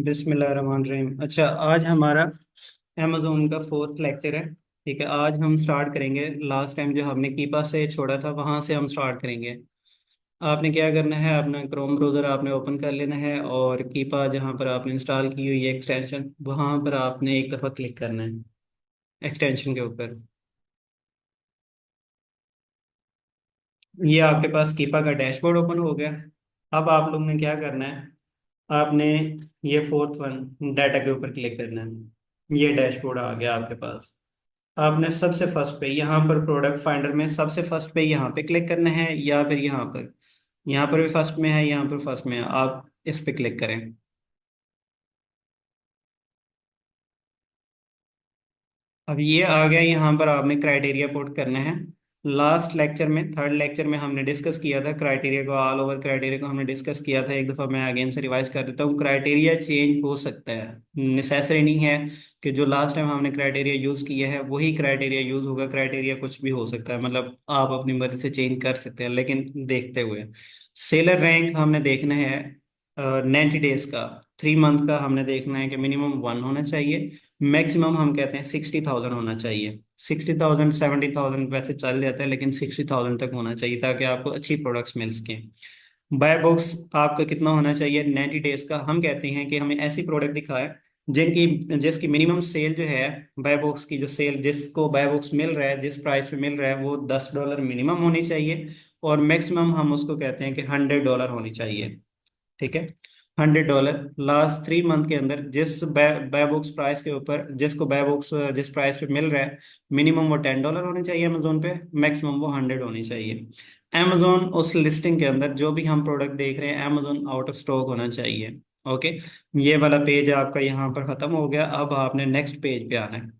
बिस्मिल्लाहिर्रहमानिर्रहीम। अच्छा, आज हमारा अमेज़ोन का फोर्थ लेक्चर है। ठीक है, आज हम स्टार्ट करेंगे। लास्ट टाइम जो हमने कीपा से छोड़ा था वहाँ से हम स्टार्ट करेंगे। आपने क्या करना है, अपना क्रोम ब्राउज़र आपने ओपन कर लेना है और कीपा जहाँ पर आपने इंस्टॉल की हुई है एक्सटेंशन, वहाँ पर आपने एक दफ़ा क्लिक करना है एक्सटेंशन के ऊपर। ये आपके पास कीपा का डैशबोर्ड ओपन हो गया। अब आप लोग ने क्या करना है, आपने ये फोर्थ वन डाटा के ऊपर क्लिक करना है। ये डैशबोर्ड आ गया आपके पास। आपने सबसे फर्स्ट पे यहाँ पर प्रोडक्ट फाइंडर में सबसे फर्स्ट पे यहाँ पे क्लिक करना है, या फिर यहाँ पर भी फर्स्ट में है, यहाँ पर फर्स्ट में है, आप इस पे क्लिक करें। अब ये आ गया, यहाँ पर आपने क्राइटेरिया पुट करना है। लास्ट लेक्चर में, थर्ड लेक्चर में हमने डिस्कस किया था क्राइटेरिया को, ऑल ओवर क्राइटेरिया को हमने डिस्कस किया था। एक दफ़ा मैं अगेन से रिवाइज कर देता हूँ। क्राइटेरिया चेंज हो सकता है, नेसेसरी नहीं है कि जो लास्ट टाइम हमने क्राइटेरिया यूज़ किया है वही क्राइटेरिया यूज़ होगा। क्राइटेरिया कुछ भी हो सकता है, मतलब आप अपनी मर्जी से चेंज कर सकते हैं, लेकिन देखते हुए सेलर रैंक हमने देखना है 90 डेज का। 3 मंथ का हमने देखना है कि मिनिमम 1 होना चाहिए। मैक्सिमम हम कहते हैं 60,000 होना चाहिए। 60,000 70,000 वैसे चल जाता है, लेकिन 60,000 तक होना चाहिए ताकि आपको अच्छी प्रोडक्ट्स मिल सकें। बाय बॉक्स आपका कितना होना चाहिए 90 डेज का। हम कहते हैं कि हमें ऐसी प्रोडक्ट दिखाए जिनकी जिसकी मिनिमम सेल जो है, बाय बॉक्स की जो सेल, जिसको बाय बॉक्स मिल रहा है, जिस प्राइस पे मिल रहा है वो $10 मिनिमम होनी चाहिए। और मैक्सिमम हम उसको कहते हैं कि $100 होनी चाहिए। ठीक है, $100 लास्ट 3 मंथ के अंदर जिस बाय बुक्स प्राइस के ऊपर, जिसको बाय बुक्स जिस प्राइस पे मिल रहा है, मिनिमम वो $10 होने चाहिए अमेजोन पे, मैक्सिमम वो 100 होनी चाहिए। अमेजोन उस लिस्टिंग के अंदर जो भी हम प्रोडक्ट देख रहे हैं, अमेजोन आउट ऑफ स्टॉक होना चाहिए। ओके, ये वाला पेज आपका यहाँ पर खत्म हो गया। अब आपने नेक्स्ट पेज पे आना है।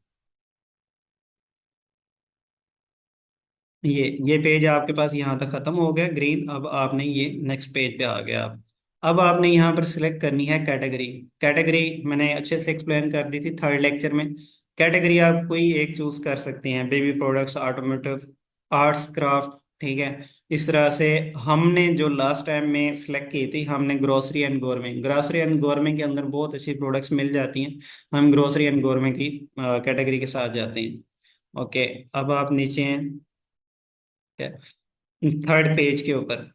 ये पेज आपके पास यहाँ तक खत्म हो गया ग्रीन। अब आपने ये नेक्स्ट पेज पे आ गया आप। अब आपने यहाँ पर सिलेक्ट करनी है कैटेगरी। कैटेगरी मैंने अच्छे से एक्सप्लेन कर दी थी थर्ड लेक्चर में। कैटेगरी आप कोई एक चूज कर सकते हैं, baby products, automotive, arts craft. ठीक है, इस तरह से हमने जो लास्ट टाइम में सिलेक्ट की थी, हमने ग्रोसरी एंड गोरमे, ग्रोसरी एंड गोरमे के अंदर बहुत अच्छी प्रोडक्ट्स मिल जाती हैं। हम ग्रोसरी एंड गोरमे की कैटेगरी के साथ जाते हैं। ओके, अब आप नीचे हैं थर्ड पेज के ऊपर।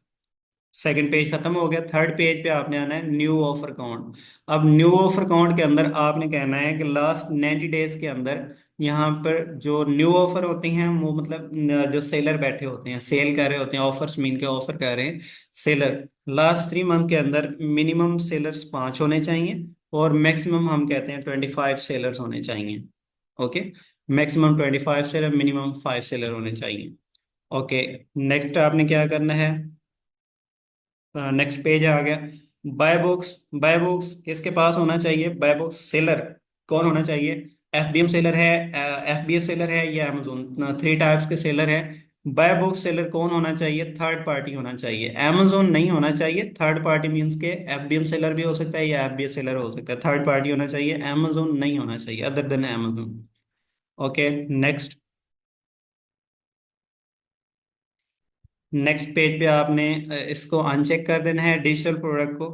सेकंड पेज खत्म हो गया, थर्ड पेज पे आपने आना है न्यू ऑफर काउंट। अब न्यू ऑफर काउंट के अंदर आपने कहना है कि लास्ट 90 डेज के अंदर यहाँ पर जो न्यू ऑफर होती हैं, वो मतलब जो सेलर बैठे होते हैं, सेल कर रहे होते हैं, ऑफर्स मीन के ऑफर कर रहे हैं सेलर, लास्ट 3 मंथ के अंदर मिनिमम सेलर्स 5 होने चाहिए और मैक्सिमम हम कहते हैं 25 सेलर्स होने चाहिए। Okay, maximum 25 seller, minimum 5 seller होने चाहिए। ओके, नेक्स्ट आपने क्या करना है, नेक्स्ट पेज आ गया। बाय बुक्स, बाय बुक्स किसके पास होना चाहिए, बाय बुक्स सेलर कौन होना चाहिए, एफबीएम सेलर है, एफबीएस सेलर है या अमेजोन, 3 टाइप्स के सेलर हैं। बाय बुक्स सेलर कौन होना चाहिए, थर्ड पार्टी होना चाहिए, अमेजोन नहीं होना चाहिए। थर्ड पार्टी मीन्स के एफबीएम सेलर भी हो सकता है या एफबीएस सेलर हो सकता है, थर्ड पार्टी होना चाहिए, अमेजोन नहीं होना चाहिए, other than Amazon. Okay, next, next page पे आपने इसको अनचेक कर देना है डिजिटल प्रोडक्ट को।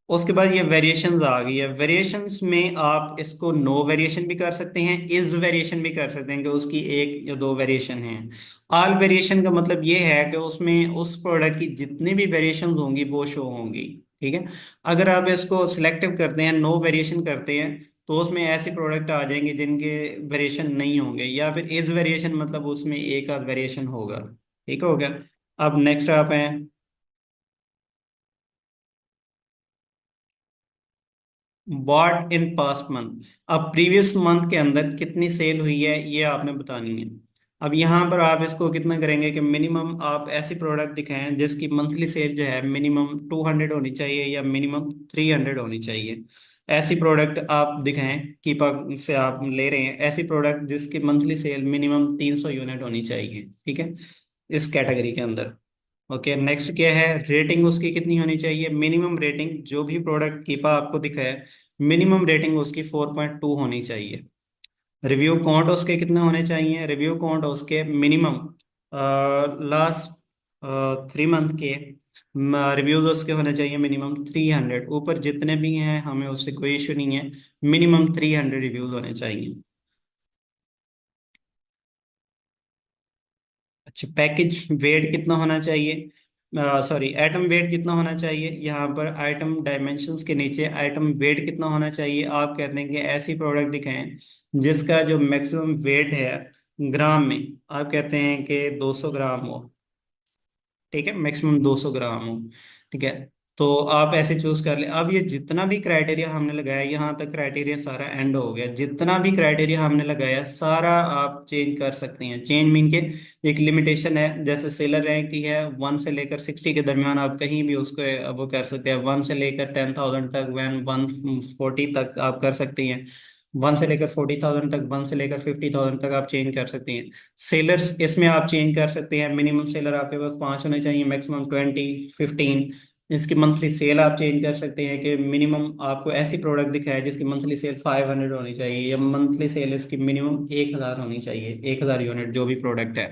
उसके बाद ये वेरिएशंस आ गई है। वेरिएशंस में आप इसको नो वेरिएशन भी कर सकते हैं, इज वेरिएशन भी कर सकते हैं कि उसकी एक या दो वेरिएशन हैं। ऑल वेरिएशन का मतलब ये है कि उसमें उस प्रोडक्ट की जितनी भी वेरिएशंस होंगी वो शो होंगी। ठीक है, अगर आप इसको सिलेक्टिव करते हैं, नो वेरिएशन करते हैं, तो उसमें ऐसे प्रोडक्ट आ जाएंगे जिनके वेरिएशन नहीं होंगे, या फिर इज वेरिएशन मतलब उसमें एक आध वेरिएशन होगा। ठीक हो गया। अब नेक्स्ट आप हैं, बॉट इन पास्ट मंथ। अब प्रीवियस मंथ के अंदर कितनी सेल हुई है ये आपने बतानी है। अब यहाँ पर आप इसको कितना करेंगे कि मिनिमम आप ऐसी प्रोडक्ट दिखाएं जिसकी मंथली सेल जो है मिनिमम 200 होनी चाहिए या मिनिमम 300 होनी चाहिए। ऐसी प्रोडक्ट आप दिखाएं, कीपा से आप ले रहे हैं ऐसी प्रोडक्ट जिसकी मंथली सेल मिनिमम 300 यूनिट होनी चाहिए। ठीक है, इस कैटेगरी के अंदर। ओके, नेक्स्ट क्या है, रेटिंग उसकी कितनी होनी चाहिए, मिनिमम रेटिंग जो भी प्रोडक्ट कीपा आपको दिखा है, मिनिमम रेटिंग उसकी 4.2 होनी चाहिए। रिव्यू काउंट उसके कितने होने चाहिए, रिव्यू काउंट उसके मिनिमम लास्ट 3 मंथ के रिव्यूज उसके होने चाहिए मिनिमम 300, ऊपर जितने भी हैं हमें उससे कोई इशू नहीं है, मिनिमम 300 रिव्यूज होने चाहिए। अच्छा, पैकेज वेट कितना होना चाहिए, सॉरी एटम वेट कितना होना चाहिए, यहाँ पर आइटम डायमेंशंस के नीचे आइटम वेट कितना होना चाहिए, आप कहते हैं कि ऐसी प्रोडक्ट दिखाएं जिसका जो मैक्सिमम वेट है ग्राम में, आप कहते हैं कि 200 ग्राम हो। ठीक है, मैक्सिमम 200 ग्राम हो। ठीक है, तो आप ऐसे चूज कर ले। अब ये जितना भी क्राइटेरिया हमने लगाया, यहाँ तक क्राइटेरिया सारा एंड हो गया, जितना भी क्राइटेरिया हमने लगाया सारा आप चेंज कर सकते हैं। चेंज मीन के एक लिमिटेशन है, जैसे सेलर रैंक की है 1 से लेकर 60 के दरमियान, आप कहीं भी उसको वो कर सकते हैं। 1 से लेकर 10,000 तक, 140 तक आप कर सकते हैं। 1 से लेकर 40,000 तक, 1 से लेकर 50,000 तक आप चेंज कर सकते हैं। सेलर्स इसमें आप चेंज कर सकते हैं, मिनिमम सेलर आपके पास 5 होने चाहिए, मैक्सिमम 20, 15। इसकी मंथली सेल आप चेंज कर सकते हैं कि मिनिमम आपको ऐसी प्रोडक्ट दिखाए जिसकी मंथली सेल 500 होनी चाहिए, या मंथली सेल इसकी मिनिमम 1,000 होनी चाहिए, 1,000 यूनिट जो भी प्रोडक्ट है।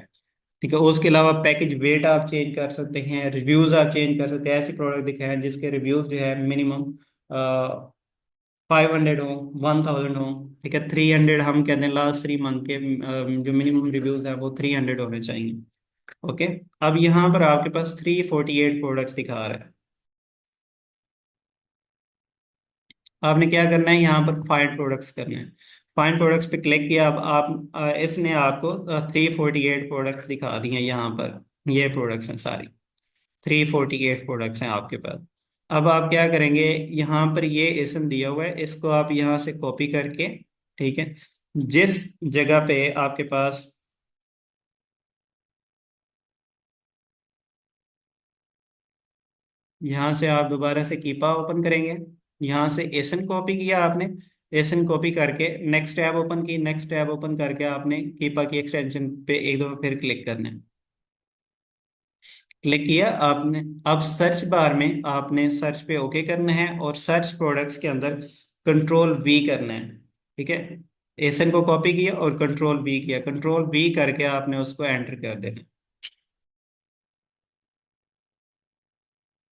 ठीक है, उसके अलावा पैकेज वेट आप चेंज कर सकते हैं, रिव्यूज आप चेंज कर सकते हैं, ऐसी प्रोडक्ट दिखाएं जिसके रिव्यूज जो है मिनिमम 500 हो, 1,000 हो। ठीक है, 300 हम कहते हैं लास्ट 3 मंथ के जो मिनिमम रिव्यूज है वो 300 होने चाहिए। ओके, अब यहाँ पर आपके पास 348 प्रोडक्ट्स दिखा रहा है। आपने क्या करना है, यहाँ पर फाइंड प्रोडक्ट्स करना है। फाइंड प्रोडक्ट्स पे क्लिक किया, अब आप इसने आपको 348 प्रोडक्ट्स दिखा दिए हैं यहाँ पर। ये प्रोडक्ट्स हैं सारी, 348 प्रोडक्ट्स हैं आपके पास। अब आप क्या करेंगे, यहाँ पर ये इसम दिया हुआ है, इसको आप यहाँ से कॉपी करके, ठीक है, जिस जगह पे आपके पास, यहाँ से आप दोबारा से कीपा ओपन करेंगे, यहाँ से एसन कॉपी किया आपने, एसन कॉपी करके नेक्स्ट टैब ओपन की, नेक्स्ट टैब ओपन करके आपने कीपा की एक्सटेंशन पे एक दफा फिर क्लिक करना है। क्लिक किया आपने, अब सर्च बार में आपने सर्च पे ओके करना है, और सर्च प्रोडक्ट्स के अंदर कंट्रोल वी करना है। ठीक है, एसन को कॉपी किया और कंट्रोल वी किया, कंट्रोल वी करके आपने उसको एंटर कर देना है।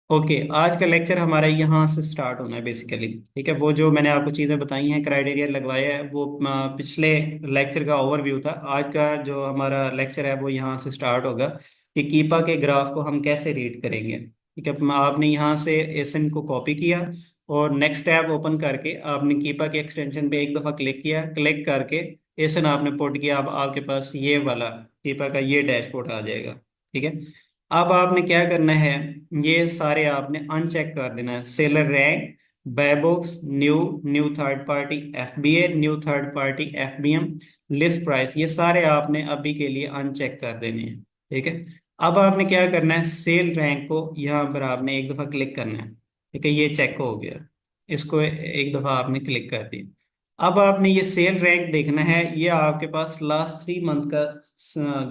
ओके, आज का लेक्चर हमारा यहाँ से स्टार्ट होना है बेसिकली। ठीक है, वो जो मैंने आपको चीज़ें बताई हैं, क्राइटेरिया लगवाया है, वो पिछले लेक्चर का ओवरव्यू था। आज का जो हमारा लेक्चर है वो यहाँ से स्टार्ट होगा कि कीपा के ग्राफ को हम कैसे रीड करेंगे। ठीक है, आपने यहाँ से एसन को कॉपी किया और नेक्स्ट टैब ओपन करके आपने कीपा के एक्सटेंशन पे एक दफ़ा क्लिक किया, क्लिक करके एसन आपने पुट किया, अब आपके पास ये वाला कीपा का ये डैशबोर्ड आ जाएगा। ठीक है, अब आपने क्या करना है, ये सारे आपने अनचेक कर देना है। Seller rank, buy box, new, new third party FBA, new third party FBM, list price, ये सारे आपने अभी के लिए अनचेक कर देने हैं। ठीक है, अब आपने क्या करना है, सेल रैंक को यहाँ पर आपने एक दफा क्लिक करना है। ठीक है, ये चेक हो गया, इसको एक दफा आपने क्लिक कर दिया। अब आपने ये सेल रैंक देखना है, ये आपके पास लास्ट 3 मंथ का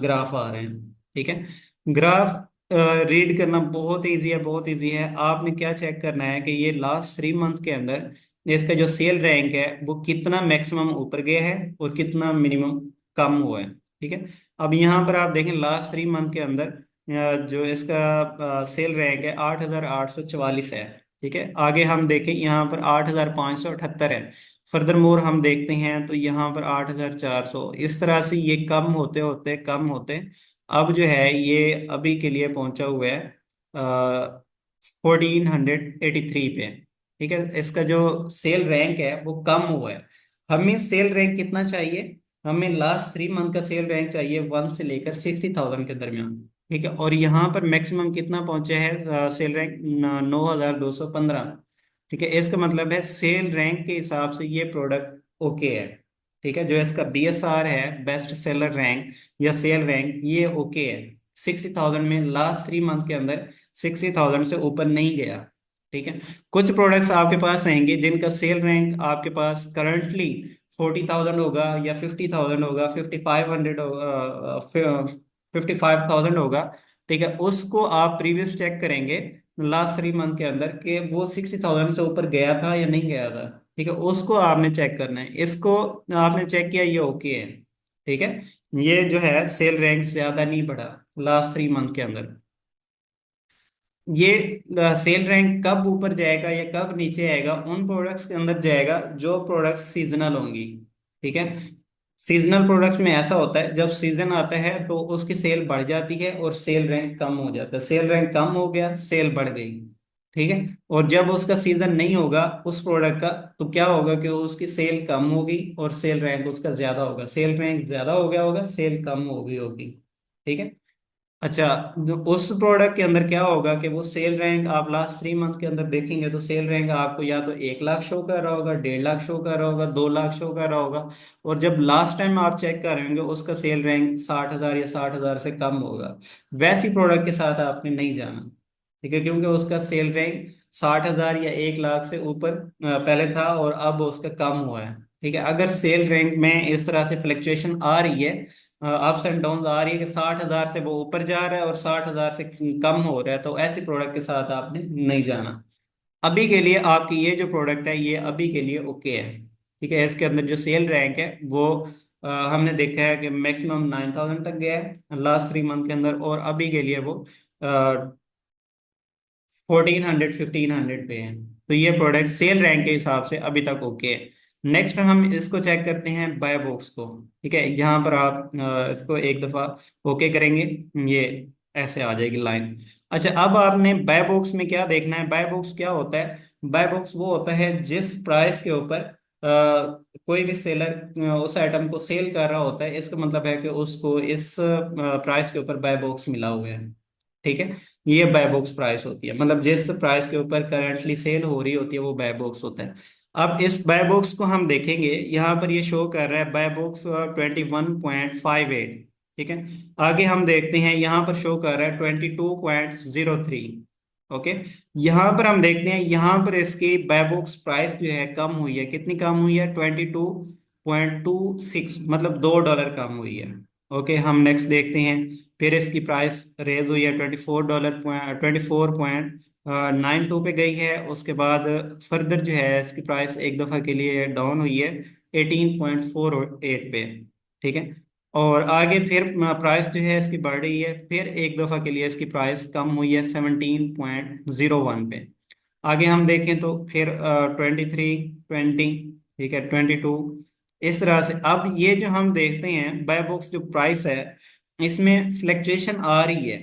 ग्राफ आ रहे हैं। ठीक है, ग्राफ रीड करना बहुत इजी है, बहुत इजी है। आपने क्या चेक करना है कि ये लास्ट 3 मंथ के अंदर इसका जो सेल रैंक है वो कितना मैक्सिमम ऊपर गया है और कितना मिनिमम कम हुआ है। ठीक है, अब यहाँ पर आप देखें लास्ट 3 मंथ के अंदर जो इसका सेल रैंक है 8,844 है। ठीक है, आगे हम देखें यहाँ पर 8,578 है। फर्दर मोर हम देखते हैं तो यहाँ पर 8,400, इस तरह से ये कम होते होते कम होते अब जो है ये अभी के लिए पहुंचा हुआ है 1483 पे। ठीक है, इसका जो सेल रैंक है वो कम हुआ है। हमें सेल रैंक कितना चाहिए, हमें लास्ट 3 मंथ का सेल रैंक चाहिए 1 से लेकर 60,000 के दरमियान। ठीक है, और यहाँ पर मैक्सिमम कितना पहुंचा है सेल रैंक, 9,215। ठीक है, इसका मतलब है सेल रैंक के हिसाब से ये प्रोडक्ट ओके है। ठीक है, जो इसका बीएसआर है, बेस्ट सेलर रैंक या सेल रैंक, ये ओके है। 60,000 में लास्ट 3 मंथ के अंदर 60,000 से ऊपर नहीं गया। ठीक है, कुछ प्रोडक्ट्स आपके पास आएंगे जिनका सेल रैंक आपके पास करंटली 40,000 होगा या 50,000 होगा, 5,500 होगा, 55,000 होगा। ठीक है, उसको आप प्रीवियस चेक करेंगे लास्ट 3 मंथ के अंदर कि वो 60,000 से ऊपर गया था या नहीं गया था। ठीक है, उसको आपने चेक करना है, इसको आपने चेक किया, ये ओके है। ठीक है, ये जो है सेल रैंक ज्यादा नहीं बढ़ा लास्ट 3 मंथ के अंदर। ये सेल रैंक कब ऊपर जाएगा या कब नीचे आएगा, उन प्रोडक्ट्स के अंदर जाएगा जो प्रोडक्ट्स सीजनल होंगी। ठीक है। सीजनल प्रोडक्ट्स में ऐसा होता है, जब सीजन आता है तो उसकी सेल बढ़ जाती है और सेल रैंक कम हो जाता है। सेल रैंक कम हो गया, सेल बढ़ गई। ठीक है। और जब उसका सीजन नहीं होगा उस प्रोडक्ट का, तो क्या होगा कि उसकी सेल कम होगी और सेल रैंक उसका ज्यादा होगा। सेल रैंक ज्यादा हो गया होगा, सेल कम हो गई होगी। ठीक है। अच्छा, जो उस प्रोडक्ट के अंदर क्या होगा कि वो सेल रैंक आप लास्ट 3 मंथ के अंदर देखेंगे तो सेल रैंक आपको या तो 1 लाख शो कर रहा होगा, 1.5 लाख शो कर रहा होगा, 2 लाख शो कर रहा होगा। और जब लास्ट टाइम आप चेक कर रहे होंगे उसका सेल रैंक 60,000 या 60,000 से कम होगा। वैसी प्रोडक्ट के साथ आपने नहीं जाना। ठीक है, क्योंकि उसका सेल रैंक 60,000 या 1 लाख से ऊपर पहले था और अब उसका कम हुआ है। ठीक है। अगर सेल रैंक में इस तरह से फ्लक्चुएशन आ रही है, अप्स एंड डाउन आ रही है कि 60,000 से वो ऊपर जा रहा है और 60,000 से कम हो रहा है, तो ऐसी प्रोडक्ट के साथ आपने नहीं जाना। अभी के लिए आपकी ये जो प्रोडक्ट है ये अभी के लिए ओके है। ठीक है। इसके अंदर जो सेल रैंक है वो हमने देखा है कि मैक्सिमम 9,000 तक गया है लास्ट 3 मंथ के अंदर, और अभी के लिए वो 1,400 1,500 पे है। तो ये प्रोडक्ट सेल रैंक के हिसाब से अभी तक ओके है। नेक्स्ट हम इसको चेक करते हैं बाय बॉक्स को। ठीक है, यहाँ पर आप इसको एक दफा ओके करेंगे, ये ऐसे आ जाएगी लाइन। अच्छा, अब आपने बाय बॉक्स में क्या देखना है। बाय बॉक्स क्या होता है? बाय बॉक्स वो होता है जिस प्राइस के ऊपर कोई भी सेलर उस आइटम को सेल कर रहा होता है, इसका मतलब है कि उसको इस प्राइस के ऊपर बाय बॉक्स मिला हुआ है। ठीक है। ये बाय बॉक्स प्राइस होती है, मतलब जिस प्राइस के ऊपर करंटली सेल हो रही होती है वो बाय बॉक्स होता है। अब इस बाय बॉक्स को हम देखेंगे, यहाँ पर ये शो कर रहा है बाय बॉक्स 21.58। ठीक है। आगे हम देखते हैं, यहाँ पर शो कर रहा है 22.03। ओके। यहाँ पर हम देखते हैं, यहाँ पर इसकी बाय बॉक्स प्राइस जो है कम हुई है। कितनी कम हुई है? 22.26, मतलब $2 कम हुई है। ओके, हम नेक्स्ट देखते हैं। फिर इसकी प्राइस रेज हुई है $24, 24.92 पे गई है। उसके बाद फर्दर जो है इसकी प्राइस एक दफ़ा के लिए डाउन हुई है 18.48 पे। ठीक है। और आगे फिर प्राइस जो है इसकी बढ़ रही है, फिर एक दफ़ा के लिए इसकी प्राइस कम हुई है 17.01 पे। आगे हम देखें तो फिर 23, 20, ठीक है, 22, इस तरह से। अब ये जो हम देखते हैं बाय बॉक्स जो प्राइस है, इसमें फ्लक्चुएशन आ रही है।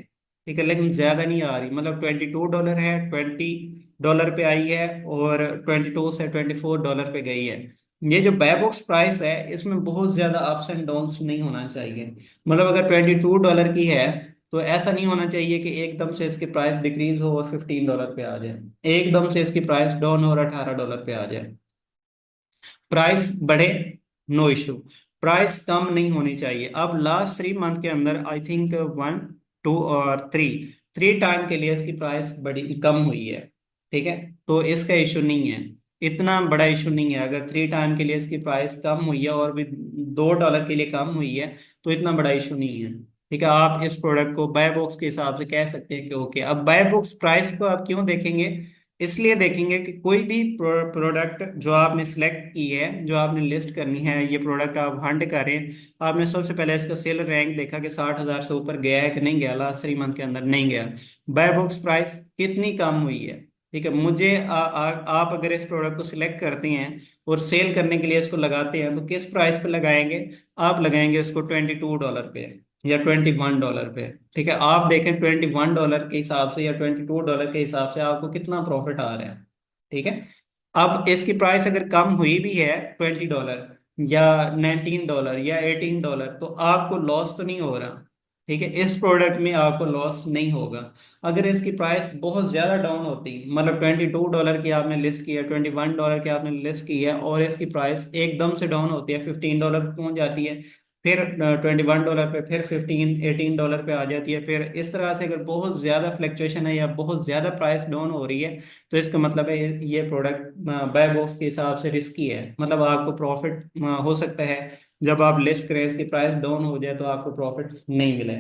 ठीक है, लेकिन ज्यादा नहीं आ रही। मतलब $22 है, $20 पे आई है, और 22 से $24 पे गई है। ये जो बाय बॉक्स प्राइस है इसमें बहुत ज्यादा अप्स एंड डाउन्स नहीं होना चाहिए। मतलब अगर $22 की है तो ऐसा नहीं होना चाहिए कि एकदम से इसकी प्राइस डिक्रीज हो और $15 पे आ जाए, एकदम से इसकी प्राइस डाउन हो और $18 पे आ जाए। प्राइस बढ़े, नो इशू। प्राइस कम नहीं होनी चाहिए। अब लास्ट 3 मंथ के अंदर आई थिंक 1, 2 और 3, 3 टाइम के लिए इसकी प्राइस बड़ी कम हुई है। ठीक है। तो इसका इशू नहीं है, इतना बड़ा इशू नहीं है। अगर 3 टाइम के लिए इसकी प्राइस कम हुई है और भी $2 के लिए कम हुई है, तो इतना बड़ा इशू नहीं है। ठीक है, आप इस प्रोडक्ट को बाय बॉक्स के हिसाब से कह सकते हैं कि ओके। अब बाय बॉक्स प्राइस को आप क्यों देखेंगे? इसलिए देखेंगे कि कोई भी प्रोडक्ट जो आपने सिलेक्ट की है, जो आपने लिस्ट करनी है, ये प्रोडक्ट आप हंट करें, आपने सबसे पहले इसका सेल रैंक देखा कि 60,000 से ऊपर गया है कि नहीं गया। लास्ट 3 मंथ के अंदर नहीं गया। बाय बॉक्स प्राइस कितनी कम हुई है? ठीक है, मुझे आप अगर इस प्रोडक्ट को सिलेक्ट करते हैं और सेल करने के लिए इसको लगाते हैं, तो किस प्राइस पे लगाएंगे? आप लगाएंगे इसको $22 पे या $21 पे। ठीक है, आप देखें $21 के हिसाब से या $22 के हिसाब से आपको कितना प्रॉफिट आ रहा है। ठीक है। अब इसकी प्राइस अगर कम हुई भी है $20 या $19 या $18, तो आपको लॉस तो नहीं हो रहा। ठीक है, इस प्रोडक्ट में आपको लॉस नहीं होगा। अगर इसकी प्राइस बहुत ज्यादा डाउन होती, मतलब $22 की आपने लिस्ट की है, $21 की आपने लिस्ट की है, और इसकी प्राइस एकदम से डाउन होती है, $15 पे पहुंच जाती है, फिर $21 पे, फिर 15, $18 पे आ जाती है, फिर इस तरह से अगर बहुत ज्यादा फ्लक्चुएशन है या बहुत ज्यादा प्राइस डाउन हो रही है, तो इसका मतलब है ये प्रोडक्ट बाय बॉक्स के हिसाब से रिस्की है। मतलब आपको प्रॉफिट हो सकता है जब आप लिस्ट करें इसकी प्राइस डाउन हो जाए तो आपको प्रॉफिट नहीं मिले।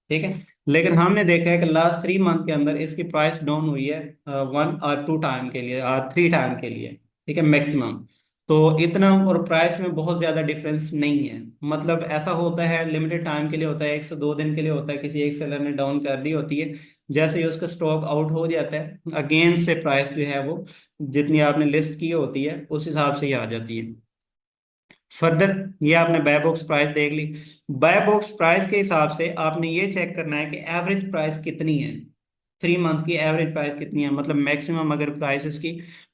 ठीक है। लेकिन हमने देखा है कि लास्ट 3 मंथ के अंदर इसकी प्राइस डाउन हुई है 1 और 2 टाइम के लिए और 3 टाइम के लिए। ठीक है, मैक्सिमम। तो इतना और प्राइस में बहुत ज्यादा डिफरेंस नहीं है। मतलब ऐसा होता है लिमिटेड टाइम के लिए होता है, 1 से 2 दिन के लिए होता है, किसी एक सेलर ने डाउन कर दी होती है, जैसे ही उसका स्टॉक आउट हो जाता है अगेन से प्राइस जो है वो जितनी आपने लिस्ट की होती है उस हिसाब से ही आ जाती है। फर्दर ये आपने बाय बॉक्स प्राइस देख ली। बाय बॉक्स प्राइस के हिसाब से आपने ये चेक करना है कि एवरेज प्राइस कितनी है, 3 मंथ की एवरेज प्राइस कितनी है। मतलब मैक्सिमम अगर प्राइस इसकी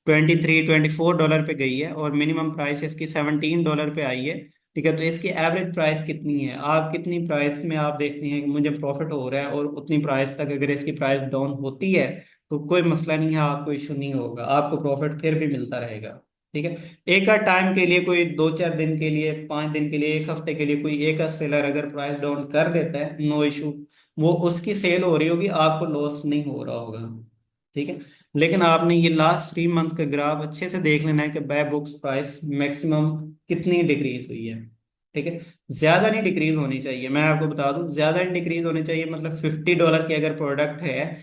23-24 डॉलर पे गई है और मिनिमम प्राइस इसकी $17 पे आई है, ठीक है, तो इसकी एवरेज प्राइस कितनी है, आप कितनी प्राइस में आप देखते हैं कि मुझे प्रॉफिट हो रहा है, और उतनी प्राइस तक अगर इसकी प्राइस डाउन होती है तो कोई मसला नहीं है, आपको इशू नहीं होगा, आपको प्रॉफिट फिर भी मिलता रहेगा। ठीक है। एक आध टाइम के लिए, कोई 2-4 दिन के लिए, 5 दिन के लिए, एक हफ्ते के लिए कोई एक आध सेलर अगर प्राइस डाउन कर देता है, नो इशू, वो उसकी सेल हो रही होगी, आपको लॉस नहीं हो रहा होगा। ठीक है। लेकिन आपने ये लास्ट 3 मंथ का ग्राफ अच्छे से देख लेना है कि बाय बुक्स प्राइस मैक्सिमम कितनी डिक्रीज हुई है। ठीक है। ज्यादा नहीं डिक्रीज होनी चाहिए, मैं आपको बता दूं, ज्यादा नहीं डिक्रीज होनी चाहिए। मतलब $50 की अगर प्रोडक्ट है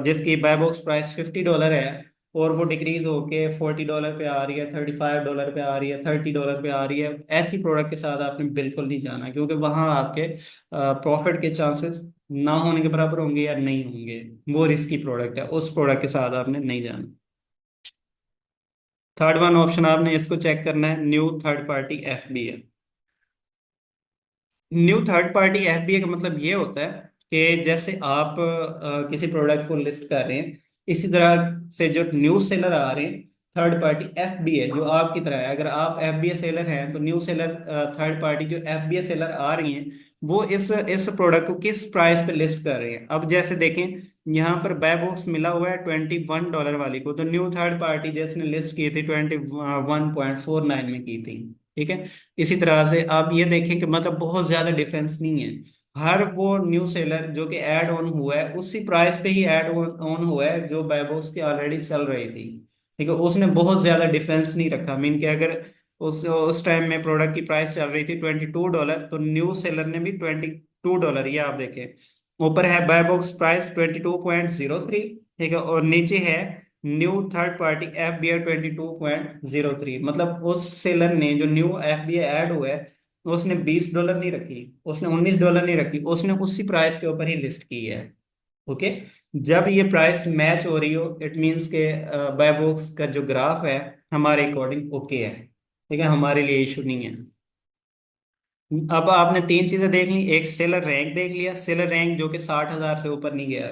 जिसकी बाय बॉक्स प्राइस $50 है, और वो डिक्रीज होके $40 पे आ रही है, $35 पे आ रही है, $30 पे आ रही है, ऐसी प्रोडक्ट के साथ आपने बिल्कुल नहीं जाना, क्योंकि वहां आपके प्रॉफिट के चांसेस ना होने के बराबर होंगे या नहीं होंगे। वो रिस्की प्रोडक्ट है, उस प्रोडक्ट के साथ आपने नहीं जाना। थर्ड वन ऑप्शन आपने इसको चेक करना है, new third party FBA. New third party FBA का मतलब ये होता है कि जैसे आप किसी प्रोडक्ट को लिस्ट कर रहे हैं, इसी तरह से जो न्यू सेलर आ रहे हैं, थर्ड पार्टी एफबीए जो आपकी तरह है, अगर आप एफबीए सेलर हैं तो न्यू सेलर, थर्ड पार्टी जो एफबीए सेलर आ रही हैं, वो इस प्रोडक्ट को किस प्राइस पे लिस्ट कर रहे हैं। अब जैसे देखें, यहाँ पर बाय बॉक्स मिला हुआ है $21 वाली को, तो न्यू थर्ड पार्टी जिसने लिस्ट की थी 21.49 में की थी। ठीक है। इसी तरह से आप ये देखें कि मतलब बहुत ज्यादा डिफरेंस नहीं है। हर वो न्यू सेलर जो कि ऐड ऑन हुआ है उसी प्राइस पे ही ऐड ऑन हुआ है जो बायबॉक्स की ऑलरेडी चल रही थी। ठीक है। उसने बहुत ज्यादा डिफरेंस नहीं रखा, मीन कि अगर उस टाइम में प्रोडक्ट की प्राइस चल रही थी $22, तो न्यू सेलर ने भी $22, ये आप देखें, ऊपर है बायबॉक्स प्राइस 22.03, ठीक है, और नीचे है new third party F B I 22.03। मतलब उस सेलर ने जो new F B I add हुआ है उसने $20 नहीं रखी, उसने $19 नहीं रखी, उसने उसी प्राइस के ऊपर ही लिस्ट की है। ओके। जब ये प्राइस मैच हो रही हो, इट मीन्स के बाय बॉक्स का जो ग्राफ है हमारे अकॉर्डिंग ओके है। ठीक है, हमारे लिए इशू नहीं है। अब आपने 3 चीजें देख ली, एक सेलर रैंक देख लिया, सेलर रैंक जो कि 60,000 से ऊपर नहीं गया।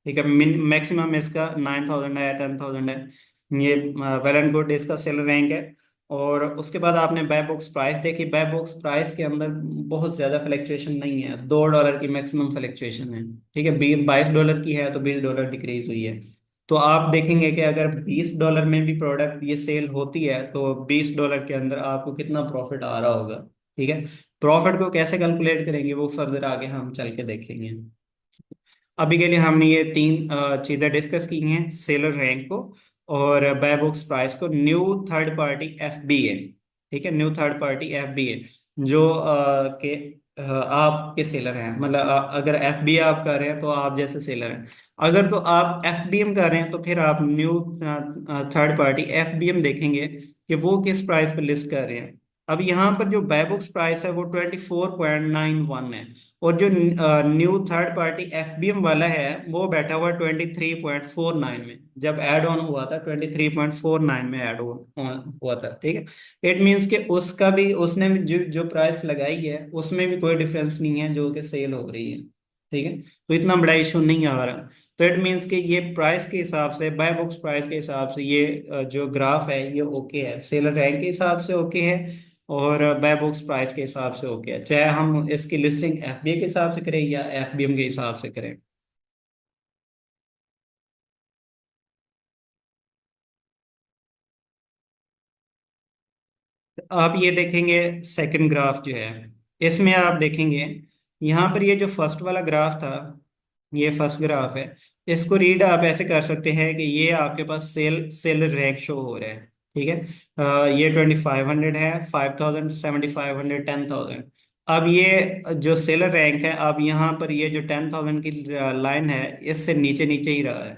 ठीक है। मैक्सिमम इसका 9,000 है, 10,000 है, ये वेल एंड गुड इसका सेलर रैंक है। और उसके बाद आपने बाय बॉक्स प्राइस देखी, बाय बॉक्स प्राइस के अंदर बहुत ज्यादा फ्लक्चुएशन नहीं है, $2 की मैक्सिमम फ्लक्चुएशन है। ठीक है। $22 की है तो $20 डिक्रीज हुई है। तो आप देखेंगे कि अगर $20 में भी प्रोडक्ट ये सेल होती है तो $20 के अंदर आपको कितना प्रॉफिट आ रहा होगा। ठीक है। प्रॉफिट को कैसे कैलकुलेट करेंगे वो फर्दर आगे हम चल के देखेंगे। अभी के लिए हमने ये 3 चीजें डिस्कस की हैं, सेलर रैंक को और बाय बुक्स प्राइस को, न्यू थर्ड पार्टी एफबीए। ठीक है, न्यू थर्ड पार्टी एफबीए जो आपके सेलर हैं, मतलब अगर एफबीए आप कर रहे हैं तो आप जैसे सेलर हैं। अगर तो आप एफबीएम कर रहे हैं तो फिर आप न्यू थर्ड पार्टी एफबीएम देखेंगे कि वो किस प्राइस पे लिस्ट कर रहे हैं। अब यहाँ पर जो बायबुक्स प्राइस है वो 24.91 है, और जो न्यू थर्ड पार्टी एफबीएम वाला है वो बैठा हुआ 23.49 में, जब ऐड ऑन हुआ था 23.49 में ऐड ऑन हुआ था। ठीक है। इट मीन्स कि उसका भी, उसने भी जो प्राइस लगाई है उसमें भी कोई डिफरेंस नहीं है जो कि सेल हो रही है। ठीक है। तो इतना बड़ा इशू नहीं आ रहा। तो इट मीन्स कि ये प्राइस के हिसाब से, बाय बुक्स प्राइस के हिसाब से ये जो ग्राफ है ये ओके है, सेलर रैंक के हिसाब से ओके है, और बाय बुक्स प्राइस के हिसाब से ओके है, चाहे हम इसकी लिस्टिंग एफबीए के हिसाब से करें या एफबीएम के हिसाब से करें। आप ये देखेंगे सेकंड ग्राफ जो है, इसमें आप देखेंगे यहाँ पर ये जो फर्स्ट वाला ग्राफ था, ये फर्स्ट ग्राफ है, इसको रीड आप ऐसे कर सकते हैं कि ये आपके पास सेल रैंक शो हो रहा है। ठीक है। ये 2500 है, 5,000, 7,500, 10,000। अब ये जो सेलर रैंक है, अब यहाँ पर ये जो 10,000 की लाइन है इससे नीचे नीचे ही रहा है।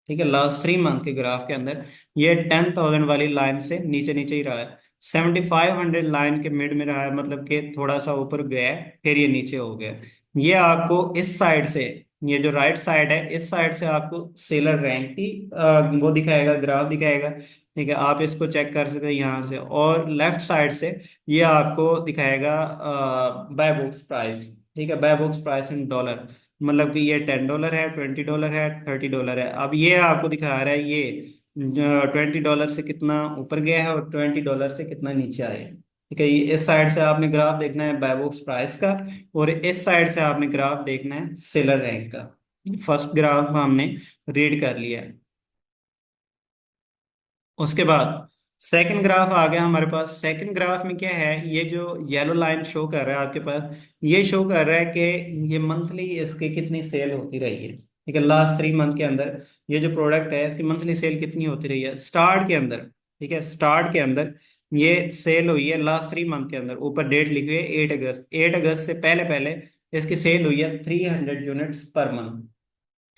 ठीक है। लास्ट 3 मंथ के ग्राफ के अंदर ये 10,000 वाली लाइन से नीचे नीचे ही रहा है। 7500 लाइन के मिड में रहा है, मतलब कि थोड़ा सा ऊपर गया है फिर ये नीचे हो गया। ये आपको इस साइड से, ये जो राइट साइड है इस साइड से आपको सेलर रैंक की वो दिखाएगा, ग्राफ दिखाएगा। ठीक है, आप इसको चेक कर सकते हैं यहाँ से। और लेफ्ट साइड से ये आपको दिखाएगा बाय बुक्स प्राइस। ठीक है, buy books price in dollar, मतलब कि ये $10 है, $20 है, $30 है। अब ये आपको दिखा रहा है ये $20 से कितना ऊपर गया है और $20 से कितना नीचे आया है। ठीक है, ये इस साइड से आपने ग्राफ देखना है बायबॉक्स प्राइस का, और इस साइड से आपने ग्राफ देखना है सेलर रैंक का। फर्स्ट ग्राफ हमने रीड कर लिया है। उसके बाद सेकंड ग्राफ आ गया हमारे पास। सेकंड ग्राफ में क्या है, ये जो येलो लाइन शो कर रहा है आपके पास, ये शो कर रहा है कि ये मंथली इसकी कितनी सेल होती रही है। ठीक है, लास्ट 3 मंथ के अंदर ये जो प्रोडक्ट है इसकी मंथली सेल कितनी होती रही है स्टार्ट के अंदर। ठीक है, स्टार्ट के अंदर ये सेल हुई है लास्ट 3 मंथ के अंदर, ऊपर डेट लिखी हुई है 8 अगस्त। 8 अगस्त से पहले पहले इसकी सेल हुई है 300 यूनिट्स पर मंथ।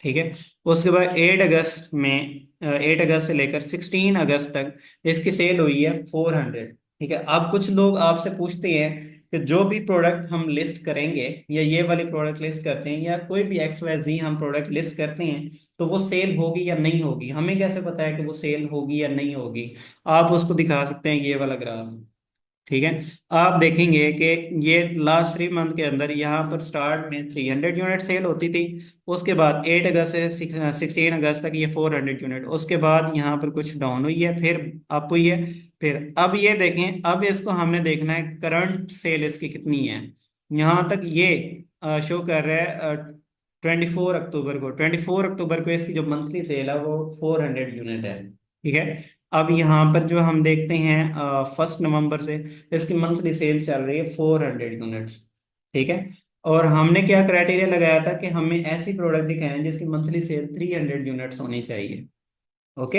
ठीक है, उसके बाद 8 अगस्त में 8 अगस्त से लेकर 16 अगस्त तक इसकी सेल हुई है 400। ठीक है, अब कुछ लोग आपसे पूछते हैं कि जो भी प्रोडक्ट हम लिस्ट करेंगे, या ये वाली प्रोडक्ट लिस्ट करते हैं या कोई भी XYZ हम प्रोडक्ट लिस्ट करते हैं, तो वो सेल होगी या नहीं होगी, हमें कैसे पता है कि वो सेल होगी या नहीं होगी। आप उसको दिखा सकते हैं ये वाला ग्राफ। ठीक है, आप देखेंगे कि ये लास्ट 3 मंथ के अंदर यहाँ पर स्टार्ट में 300 यूनिट सेल होती थी। उसके बाद 8 अगस्त से 16 अगस्त तक ये 400 यूनिट, उसके बाद यहाँ पर कुछ डाउन हुई है, फिर अप हुई है। फिर अब ये देखें, अब इसको हमने देखना है करंट सेल इसकी कितनी है। यहाँ तक ये शो कर रहा है 24 अक्टूबर को इसकी जो मंथली सेल है वो 400 यूनिट है। ठीक है, अब यहाँ पर जो हम देखते हैं 1 नवंबर से इसकी मंथली सेल चल रही है 400 यूनिट्स। ठीक है, और हमने क्या क्राइटेरिया लगाया था कि हमें ऐसी प्रोडक्ट दिखाएं जिसकी मंथली सेल 300 यूनिट्स होनी चाहिए। ओके,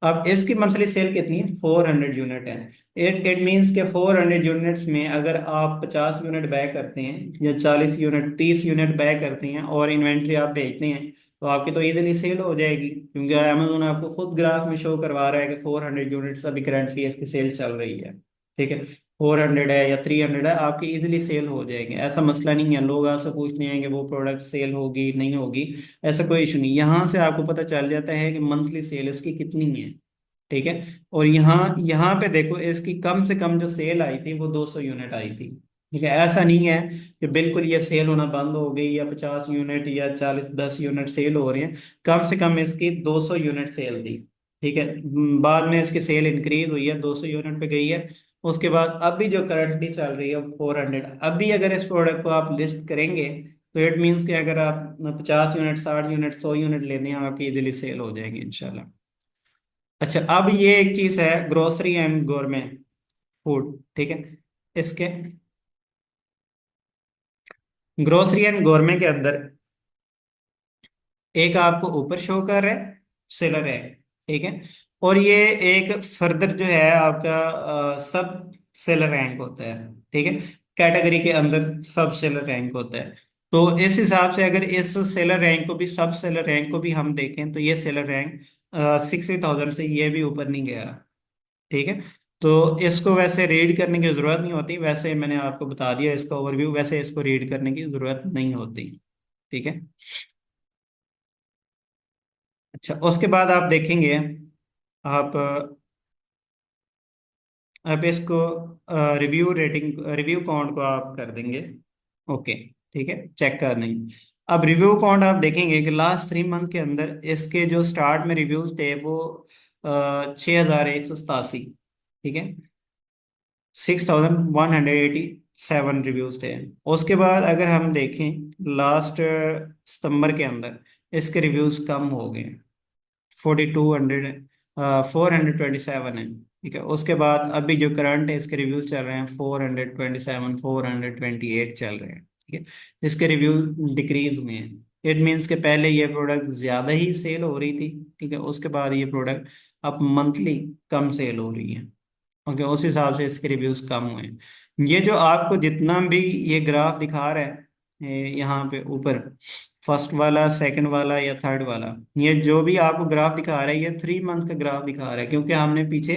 अब इसकी मंथली सेल कितनी है, 400 यूनिट है। इट इट मीन्स के 400 यूनिट्स में अगर आप 50 यूनिट बाय करते हैं या 40 यूनिट 30 यूनिट बाय करते हैं और इन्वेंट्री आप भेजते हैं, तो आपकी तो इजीली सेल हो जाएगी, क्योंकि अमेजोन आपको खुद ग्राफ में शो करवा रहा है कि 400 यूनिट्स अभी करंटली इसकी सेल चल रही है। ठीक है, 400 है या 300 है, आपकी इजीली सेल हो जाएंगे, ऐसा मसला नहीं है। लोग आपसे पूछते हैं कि वो प्रोडक्ट सेल होगी नहीं होगी, ऐसा कोई इशू नहीं। यहाँ से आपको पता चल जाता है कि मंथली सेल इसकी कितनी है। ठीक है, और यहाँ यहाँ पे देखो इसकी कम से कम जो सेल आई थी वो 200 यूनिट आई थी। ठीक है, ऐसा नहीं है कि बिल्कुल ये सेल होना बंद हो गई या 50 यूनिट या 40 10 यूनिट सेल हो रही है। कम से कम इसकी 200 यूनिट सेल थी। ठीक है, बाद में इसकी सेल इंक्रीज हुई है, 200 यूनिट पे गई है। उसके बाद अभी जो करंटली चल रही है 400। अभी अगर इस प्रोडक्ट को आप लिस्ट करेंगे तो इट मीन्स कि अगर आप 50 यूनिट 60 यूनिट 100 यूनिट लेते हैं आपकी इजीली सेल हो जाएंगे इंशाल्लाह। अच्छा, अब ये एक चीज है ग्रोसरी एंड गोरमे फूड। ठीक है, इसके ग्रोसरी एंड गोरमे के अंदर एक आपको ऊपर शो कर रहा है सेलर है। ठीक है, और ये एक फर्दर जो है आपका सब सेलर रैंक होता है। ठीक है, कैटेगरी के अंदर सब सेलर रैंक होता है। तो इस हिसाब से अगर इस सेलर रैंक को भी सब सेलर रैंक को भी हम देखें तो ये सेलर रैंक 60,000 से ये भी ऊपर नहीं गया। ठीक है, तो इसको वैसे रीड करने की जरूरत नहीं होती, वैसे मैंने आपको बता दिया इसका ओवरव्यू, वैसे इसको रीड करने की जरूरत नहीं होती। ठीक है, अच्छा उसके बाद आप देखेंगे, आप आप इसको रिव्यू रेटिंग रिव्यू काउंट को आप कर देंगे। ओके, ठीक है, चेक कर देंगे। अब रिव्यू काउंट आप देखेंगे कि लास्ट 3 मंथ के अंदर इसके जो स्टार्ट में रिव्यूज थे वो 6187। ठीक है, 6187 रिव्यूज थे। उसके बाद अगर हम देखें लास्ट सितंबर के अंदर इसके रिव्यूज कम हो गए, 4200 427 है। ठीक है, उसके बाद अभी जो करंट है इसके रिव्यूज चल रहे हैं 427 428 चल रहे हैं। ठीक है, इसके रिव्यू डिक्रीज में है। इट मीन्स के पहले ये प्रोडक्ट ज्यादा ही सेल हो रही थी। ठीक है, उसके बाद ये प्रोडक्ट अब मंथली कम सेल हो रही है। ओके, उस हिसाब से इसके रिव्यूज कम हुए हैं। ये जो आपको जितना भी ये ग्राफ दिखा रहा है यहाँ पे ऊपर, फर्स्ट वाला सेकंड वाला या थर्ड वाला, ये जो भी आपको ग्राफ दिखा रहा है ये 3 मंथ का ग्राफ दिखा रहा है, क्योंकि हमने पीछे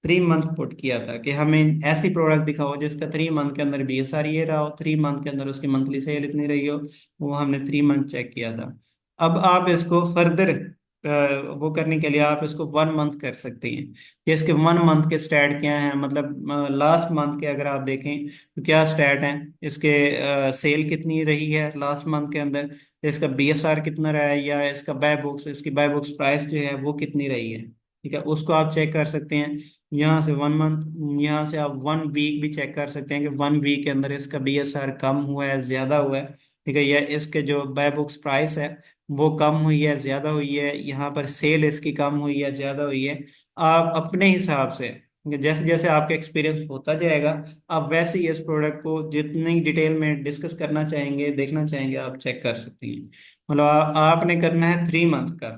3 मंथ पुट किया था कि हमें ऐसी प्रोडक्ट दिखाओ जिसका 3 मंथ के अंदर BSR ये रहा हो, 3 मंथ के अंदर उसकी मंथली सेल इतनी रही हो। वो हमने 3 मंथ चेक किया था। अब आप इसको फर्दर वो करने के लिए आप इसको 1 मंथ कर सकते हैं कि इसके 1 मंथ के स्टैट क्या हैं, मतलब लास्ट मंथ के अगर आप देखें तो क्या स्टैट हैं इसके। सेल कितनी रही है लास्ट मंथ के अंदर, इसका BSR कितना रहा है, या इसका बाय बुक्स, इसकी बाय बुक्स प्राइस जो है वो कितनी रही है। ठीक है, उसको आप चेक कर सकते हैं। यहाँ से 1 मंथ, यहाँ से आप 1 वीक भी चेक कर सकते हैं कि 1 वीक के अंदर इसका BSR कम हुआ है, ज्यादा हुआ है। ठीक है, या इसके जो बाय बुक्स प्राइस है वो कम हुई है, ज्यादा हुई है, यहाँ पर सेल इसकी कम हुई है, ज्यादा हुई है। आप अपने हिसाब से जैसे जैसे आपका एक्सपीरियंस होता जाएगा, आप वैसे ही इस प्रोडक्ट को जितनी डिटेल में डिस्कस करना चाहेंगे, देखना चाहेंगे, आप चेक कर सकते हैं। मतलब आपने करना है 3 मंथ का।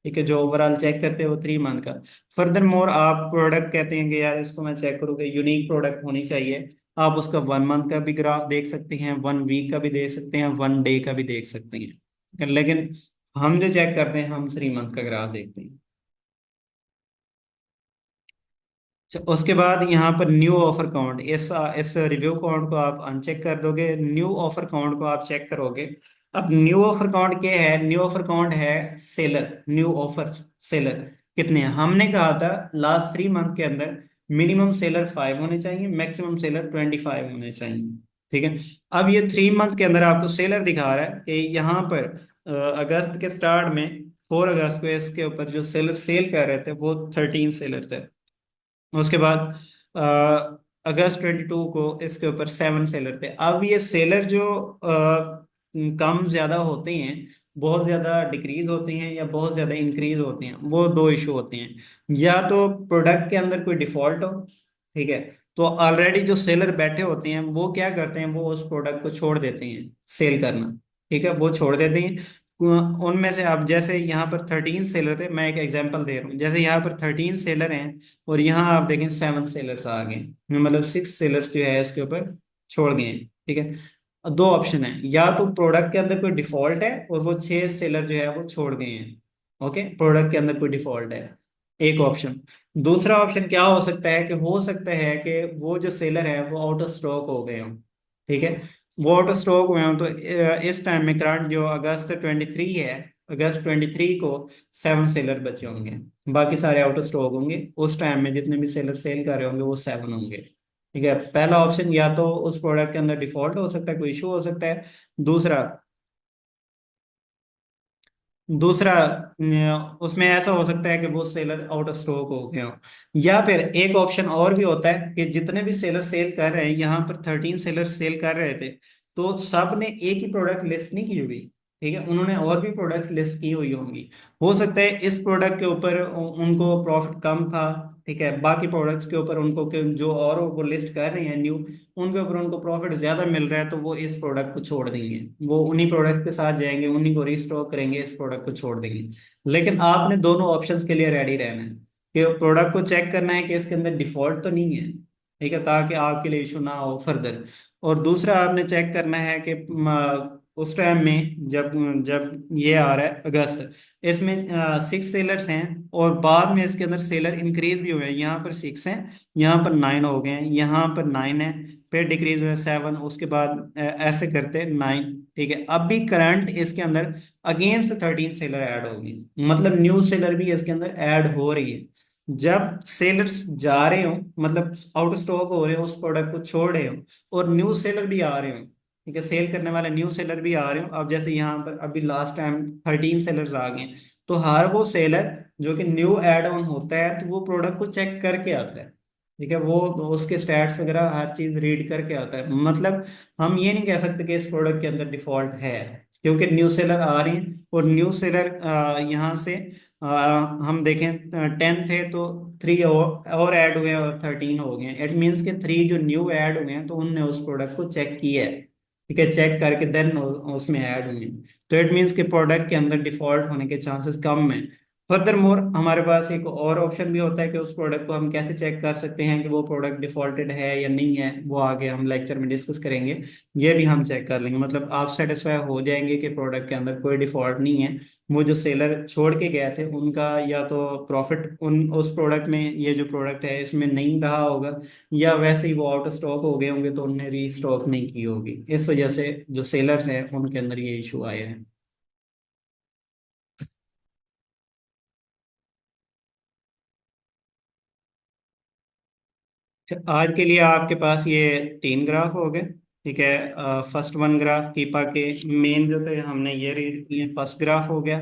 ठीक है, जो ओवरऑल चेक करते हैं वो 3 मंथ का। फर्दर मोर आप प्रोडक्ट कहते हैं कि यार इसको मैं चेक करूँगा, यूनिक प्रोडक्ट होनी चाहिए, आप उसका 1 मंथ का भी ग्राफ देख सकते हैं, 1 वीक का भी देख सकते हैं, 1 डे का भी देख सकते हैं। लेकिन हम जो चेक करते हैं, हम 3 मंथ का ग्राफ देखते हैं। उसके बाद यहाँ पर न्यू ऑफर काउंट, इस रिव्यू काउंट को आप अनचेक कर दोगे, न्यू ऑफर काउंट को आप चेक करोगे। अब न्यू ऑफर काउंट क्या है? न्यू ऑफर काउंट है सेलर, न्यू ऑफर सेलर कितने हैं। हमने कहा था लास्ट 3 मंथ के अंदर मिनिमम सेलर 5 होने चाहिए, मैक्सिमम सेलर 25 होने चाहिए। ठीक है, अब ये 3 मंथ के अंदर आपको सेलर दिखा रहा है कि यहाँ पर अगस्त के स्टार्ट में, 4 अगस्त को इसके ऊपर जो सेलर सेल कर रहे थे वो 13 सेलर थे। उसके बाद अगस्त 22 को इसके ऊपर 7 सेलर थे। अब ये सेलर जो कम ज्यादा होते हैं, बहुत ज्यादा डिक्रीज होते हैं या बहुत ज्यादा इंक्रीज होते हैं, वो दो इशू होते हैं। या तो प्रोडक्ट के अंदर कोई डिफॉल्ट हो, ठीक है, तो ऑलरेडी जो सेलर बैठे होते हैं वो क्या करते हैं, वो उस प्रोडक्ट को छोड़ देते हैं सेल करना। ठीक है, वो छोड़ देते हैं। उनमें से अब जैसे यहाँ पर 13 सेलर थे, मैं एक एग्जांपल दे रहा हूँ, जैसे यहाँ पर 13 सेलर हैं और यहाँ आप देखें 7 सेलर्स आ गए, मतलब 6 सेलर्स जो है इसके ऊपर छोड़ गए हैं। ठीक है, अब दो ऑप्शन है, या तो प्रोडक्ट के अंदर कोई डिफॉल्ट है और वो 6 सेलर जो है वो छोड़ गए हैं। ओके, प्रोडक्ट के अंदर कोई डिफॉल्ट है, एक ऑप्शन। दूसरा ऑप्शन क्या हो सकता है कि हो सकता है कि वो जो सेलर है वो आउट ऑफ स्टॉक हो गए हों। ठीक है, वो आउट ऑफ स्टॉक हुए हों तो इस टाइम में करंट जो अगस्त 23 है, अगस्त 23 को 7 सेलर बचे होंगे, बाकी सारे आउट ऑफ स्टॉक होंगे। उस टाइम में जितने भी सेलर सेल कर रहे होंगे वो 7 होंगे। ठीक है, पहला ऑप्शन या तो उस प्रोडक्ट के अंदर डिफॉल्ट हो सकता है, कोई इशू हो सकता है। दूसरा दूसरा उसमें ऐसा हो सकता है कि वो सेलर आउट ऑफ स्टॉक हो गए हो। या फिर एक ऑप्शन और भी होता है कि जितने भी सेलर सेल कर रहे हैं, यहाँ पर 13 सेलर सेल कर रहे थे, तो सब ने एक ही प्रोडक्ट लिस्ट नहीं की हुई। ठीक है, उन्होंने और भी प्रोडक्ट लिस्ट की हुई होंगी। हो सकता है इस प्रोडक्ट के ऊपर उनको प्रॉफिट कम था। ठीक है, बाकी प्रोडक्ट्स के ऊपर उनको जो और वो लिस्ट कर रहे हैं न्यू, उनके ऊपर उनको प्रॉफिट ज्यादा मिल रहा है, तो वो इस प्रोडक्ट को छोड़ देंगे, वो उन्हीं प्रोडक्ट के साथ जाएंगे, उन्हीं को रिस्टॉक करेंगे, इस प्रोडक्ट को छोड़ देंगे। लेकिन आपने दोनों ऑप्शंस के लिए रेडी रहना है कि प्रोडक्ट को चेक करना है कि इसके अंदर डिफॉल्ट तो नहीं है। ठीक है, ताकि आपके लिए इशू ना हो फर्दर। और दूसरा आपने चेक करना है कि उस टाइम में जब जब ये आ रहा है अगस्त, इसमें 6 सेलर्स हैं और बाद में इसके अंदर सेलर इंक्रीज भी हुए हैं, यहाँ पर 6 हैं, यहाँ पर 9 हो गए हैं, यहाँ पर 9 है, फिर डिक्रीज हुए 7, उसके बाद ऐसे करते 9। ठीक है, अब भी करंट इसके अंदर अगेन से 13 सेलर ऐड होगी, मतलब न्यू सेलर भी इसके अंदर ऐड हो रही है। जब सेलर्स जा रहे हो, मतलब आउट स्टॉक हो रहे हो, उस प्रोडक्ट को छोड़ रहे हो, और न्यू सेलर भी आ रहे हो। ठीक है, सेल करने वाले न्यू सेलर भी आ रहे हो। अब जैसे यहाँ पर अभी लास्ट टाइम 13 सेलर्स आ गए, तो हर वो सेलर जो कि न्यू एड ऑन होता है तो वो प्रोडक्ट को चेक करके आता है। ठीक है, वो उसके स्टैट्स वगैरह हर चीज रीड करके आता है। मतलब हम ये नहीं कह सकते कि इस प्रोडक्ट के अंदर डिफॉल्ट है, क्योंकि न्यू सेलर आ रही हैं और न्यू सेलर यहाँ से हम देखें 10 थे तो 3 और ऐड हुए हैं और 13 हो गए हैं। इट मीन्स के 3 जो न्यू ऐड हुए हैं तो उनने उस प्रोडक्ट को चेक किया है। ठीक है, चेक करके देन उसमें ऐड हुए हैं। तो इट मीन्स के प्रोडक्ट के अंदर डिफॉल्ट होने के चांसेस कम है। फर्दर मोर हमारे पास एक और ऑप्शन भी होता है कि उस प्रोडक्ट को हम कैसे चेक कर सकते हैं कि वो प्रोडक्ट डिफॉल्टेड है या नहीं है, वो आगे हम लेक्चर में डिस्कस करेंगे। ये भी हम चेक कर लेंगे, मतलब आप सेटिस्फाई हो जाएंगे कि प्रोडक्ट के अंदर कोई डिफॉल्ट नहीं है। वो जो सेलर छोड़ के गए थे उनका या तो प्रॉफिट उन उस प्रोडक्ट में, ये जो प्रोडक्ट है इसमें नहीं रहा होगा, या वैसे ही वो आउट ऑफ स्टॉक हो गए होंगे तो उनने रीस्टॉक नहीं की होगी, इस वजह से जो सेलर्स हैं उनके अंदर ये इशू आया है। आज के लिए आपके पास ये तीन ग्राफ हो गए। ठीक है, फर्स्ट वन ग्राफ कीपा के मेन जो थे हमने ये रीड किए, फर्स्ट ग्राफ हो गया।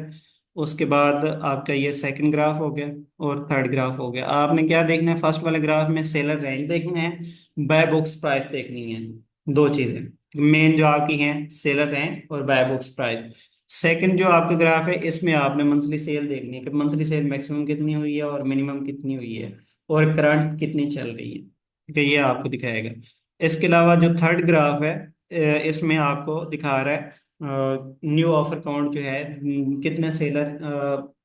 उसके बाद आपका ये सेकंड ग्राफ हो गया और थर्ड ग्राफ हो गया। आपने क्या देखना है, फर्स्ट वाले ग्राफ में सेलर रैंक देखना है, बाय बुक्स प्राइस देखनी है। दो चीजें मेन जो आपकी हैं, सेलर रैंक और बाय बुक्स प्राइस। सेकंड जो आपका ग्राफ है इसमें आपने मंथली सेल देखनी है कि मंथली सेल मैक्सिमम कितनी हुई है और मिनिमम कितनी हुई है, और करंट कितनी चल रही है। ठीक है, ये आपको दिखाएगा। इसके अलावा जो थर्ड ग्राफ है, इसमें आपको दिखा रहा है न्यू ऑफर काउंट जो है, कितने सेलर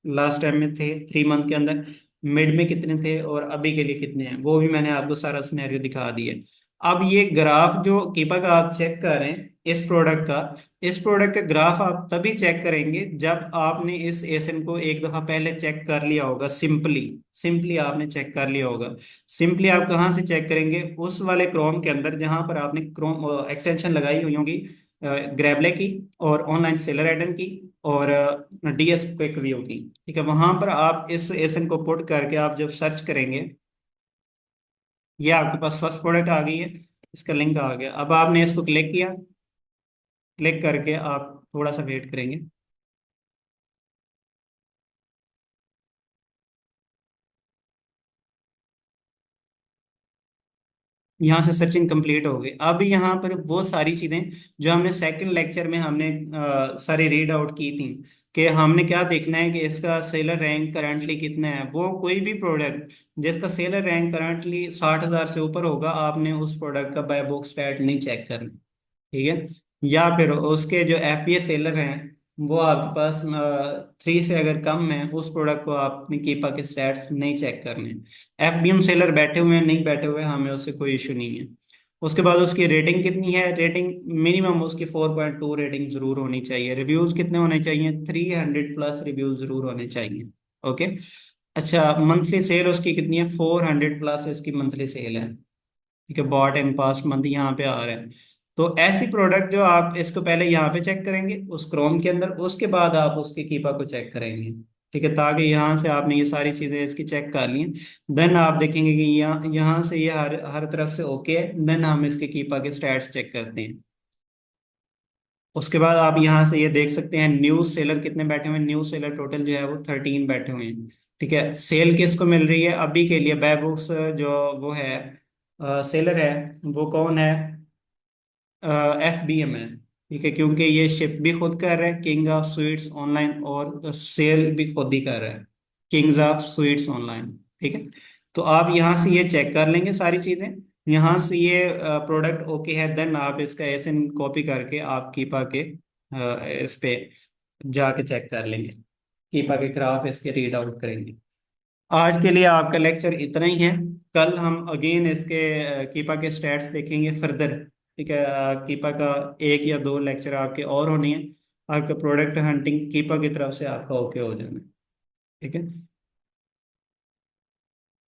लास्ट टाइम में थे 3 मंथ के अंदर, मिड में कितने थे और अभी के लिए कितने हैं, वो भी मैंने आपको सारा सिनेरियो दिखा दिया। अब ये ग्राफ जो कीपा का आप चेक कर रहे हैं इस प्रोडक्ट का ग्राफ आप तभी चेक करेंगे जब आपने इस एसएन को एक दफा पहले चेक कर लिया होगा। सिंपली सिंपली आपने चेक कर लिया होगा। सिंपली आप कहाँ से चेक करेंगे, उस वाले क्रोम के अंदर जहां पर आपने क्रोम एक्सटेंशन लगाई हुई होगी, ग्रेबले की और ऑनलाइन सेलर एडन की और डीएस क्विक व्यू की। ठीक है, वहां पर आप इस एसएन को पुट करके आप जब सर्च करेंगे, ये आपके पास फर्स्ट प्रोडक्ट आ गई है, इसका लिंक आ गया। अब आपने इसको क्लिक किया, क्लिक करके आप थोड़ा सा वेट करेंगे। यहाँ से सर्चिंग कंप्लीट हो गई। अब यहाँ पर वो सारी चीजें जो हमने सेकंड लेक्चर में हमने सारी रीड आउट की थी, कि हमने क्या देखना है कि इसका सेलर रैंक करंटली कितना है। वो कोई भी प्रोडक्ट जिसका सेलर रैंक करंटली 60,000 से ऊपर होगा, आपने उस प्रोडक्ट का बाय बुक स्टैट नहीं चेक करना। ठीक है, या फिर उसके जो एफपीए सेलर हैं वो आपके पास 3 से अगर कम है, उस प्रोडक्ट को आपने कीपा के स्टैट्स नहीं चेक करने। एफबीएम सेलर बैठे हुए हैं नहीं बैठे हुए हैं, हमें उससे कोई इशू नहीं है। उसके बाद उसकी रेटिंग कितनी है, रेटिंग मिनिमम उसकी 4.2 रेटिंग जरूर होनी चाहिए। रिव्यूज कितने होने चाहिए, 300+ रिव्यूज जरूर होने चाहिए। ओके। अच्छा, मंथली सेल उसकी कितनी है, 400+ इसकी मंथली सेल है। ठीक है, बॉट एंड पास्ट मंथ यहाँ पे आ रहे हैं। तो ऐसी प्रोडक्ट जो आप इसको पहले यहाँ पे चेक करेंगे उस क्रोम के अंदर, उसके बाद आप उसके कीपा को चेक करेंगे। ठीक है, ताकि यहाँ से आपने ये सारी चीजें इसकी चेक कर ली, देन आप देखेंगे कि यहाँ यहाँ से ये हर हर तरफ से ओके है, देन हम इसके कीपा के स्टैट्स चेक करते हैं। उसके बाद आप यहाँ से ये देख सकते हैं न्यू सेलर कितने बैठे हुए हैं। न्यू सेलर टोटल जो है वो 13 बैठे हुए हैं। ठीक है, सेल किसको मिल रही है अभी के लिए, बैबुक्स जो वो है सेलर है, वो कौन है, FBM है। ठीक है, क्योंकि ये शिप भी खुद कर रहा है किंग ऑफ स्वीट्स ऑनलाइन, और सेल भी खुद ही कर रहा है किंग्स ऑफ स्वीट्स ऑनलाइन। ठीक है, तो आप यहाँ से ये चेक कर लेंगे सारी चीजें। यहाँ से ये प्रोडक्ट ओके है, देन आप इसका एसएन कॉपी करके आप कीपा के इस पे जाके चेक कर लेंगे, कीपा के ग्राफ इसके रीड आउट करेंगे। आज के लिए आपका लेक्चर इतना ही है। कल हम अगेन इसके कीपा के स्टैट्स देखेंगे फर्दर। ठीक है, कीपा का एक या दो लेक्चर आपके और होने हैं। आपका प्रोडक्ट हंटिंग कीपा की तरफ से आपका ओके हो जाना है। ठीक है।